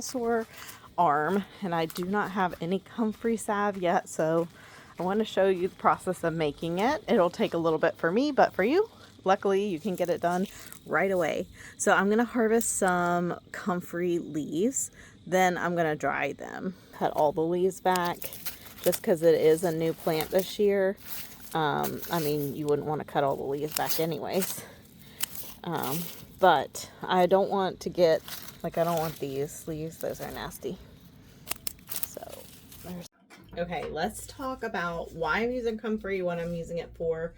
sore arm, and I do not have any comfrey salve yet, so I want to show you the process of making it. It'll take a little bit for me, but for you, luckily you can get it done right away. So I'm going to harvest some comfrey leaves, then I'm going to dry them. Cut all the leaves back just because it is a new plant this year. I mean, you wouldn't want to cut all the leaves back anyways. But I don't want to get, like, I don't want these leaves. Those are nasty. So, okay, let's talk about why I'm using comfrey, what I'm using it for.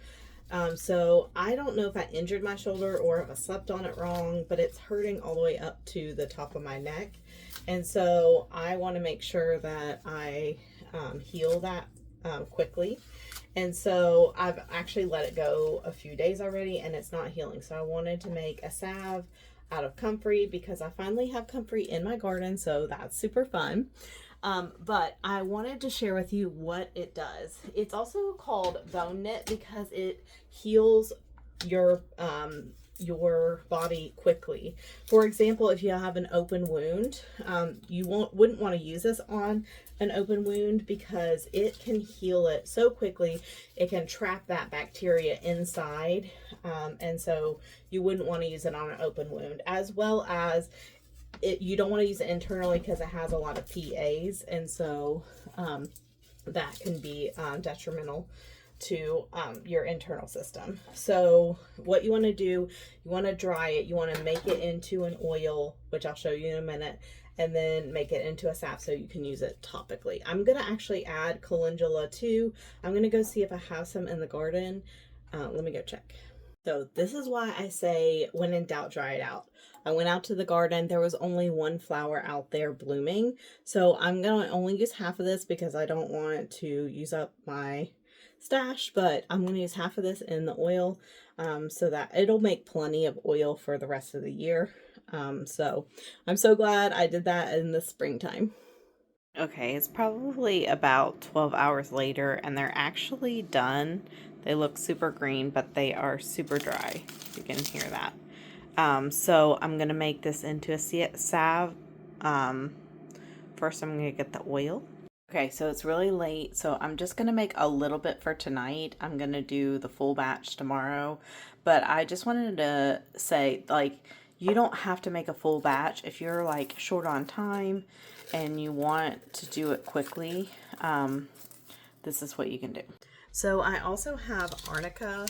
So I don't know if I injured my shoulder or if I slept on it wrong, but it's hurting all the way up to the top of my neck. And so I want to make sure that I heal that quickly. And so I've actually let it go a few days already and it's not healing. So I wanted to make a salve out of comfrey because I finally have comfrey in my garden. So that's super fun. But I wanted to share with you what it does. It's also called bone knit because it heals your body quickly. For example, if you have an open wound, you wouldn't want to use this on an open wound because it can heal it so quickly. It can trap that bacteria inside, and so you wouldn't want to use it on an open wound. As well as you don't want to use it internally because it has a lot of PAs, and so that can be detrimental to your internal system. So what you want to do, you want to dry it, you want to make it into an oil, which I'll show you in a minute, and then make it into a salve so you can use it topically. I'm going to actually add calendula too. I'm going to go see if I have some in the garden. Let me go check. So this is why I say when in doubt, dry it out. I went out to the garden. There was only one flower out there blooming. So I'm going to only use half of this because I don't want to use up my stash, but I'm going to use half of this in the oil so that it'll make plenty of oil for the rest of the year. So I'm so glad I did that in the springtime. Okay, it's probably about 12 hours later and they're actually done. They look super green, but they are super dry. You can hear that. So I'm going to make this into a salve. First I'm going to get the oil. Okay, so it's really late, so I'm just going to make a little bit for tonight. I'm going to do the full batch tomorrow, but I just wanted to say, like, you don't have to make a full batch. If you're, like, short on time and you want to do it quickly, this is what you can do. So I also have arnica.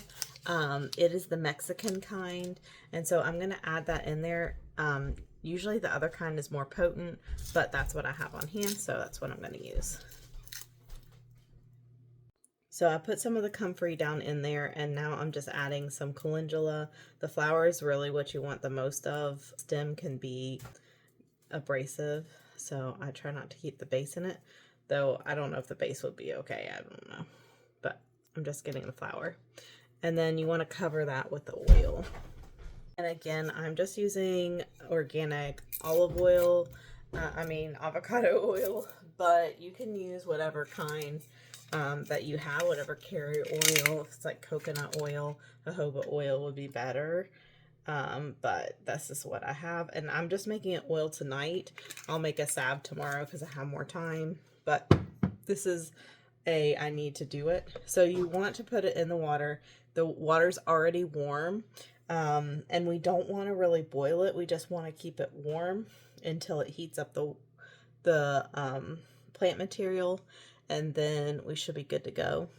It is the Mexican kind, and so I'm going to add that in there. Usually the other kind is more potent, but that's what I have on hand, so that's what I'm going to use. So I put some of the comfrey down in there, and now I'm just adding some calendula. The flower is really what you want the most of. Stem can be abrasive, so I try not to keep the base in it, though I don't know if the base would be okay. I don't know, but I'm just getting the flower. And then you want to cover that with the oil. And again, I'm just using organic olive oil, avocado oil, but you can use whatever kind that you have, whatever carrier oil. If it's like coconut oil, jojoba oil would be better. But this is what I have, and I'm just making it oil tonight. I'll make a salve tomorrow because I have more time, but this is I need to do it. So you want to put it in the water. The water's already warm. And we don't want to really boil it. We just want to keep it warm until it heats up the plant material, and then we should be good to go.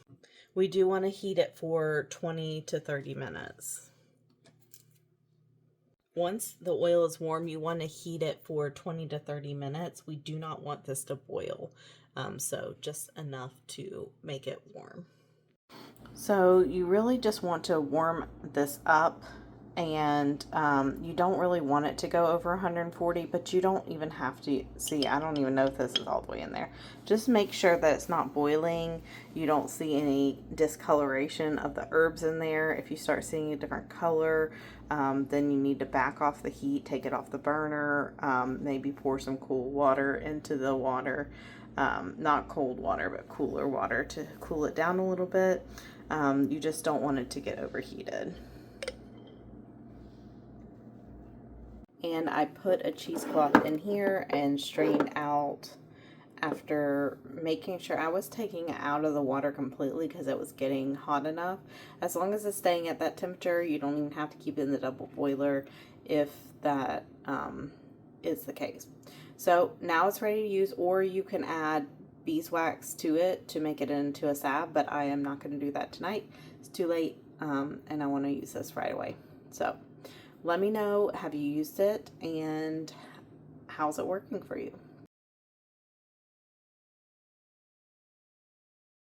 We do want to heat it for 20 to 30 minutes. Once the oil is warm, you want to heat it for 20 to 30 minutes. We do not want this to boil, so just enough to make it warm. So you really just want to warm this up, and you don't really want it to go over 140, but you don't even have to. See, I don't even know if this is all the way in there. Just make sure that it's not boiling. You don't see any discoloration of the herbs in there. If you start seeing a different color, then you need to back off the heat, take it off the burner, maybe pour some cool water into the water. Not cold water, but cooler water to cool it down a little bit. You just don't want it to get overheated. and I put a cheesecloth in here and strained out after making sure I was taking it out of the water completely because it was getting hot enough. As long as it's staying at that temperature, you don't even have to keep it in the double boiler if that is the case. So now it's ready to use, or you can add beeswax to it to make it into a salve, but I am not going to do that tonight. It's too late, and I want to use this right away. So let me know, have you used it, and how's it working for you?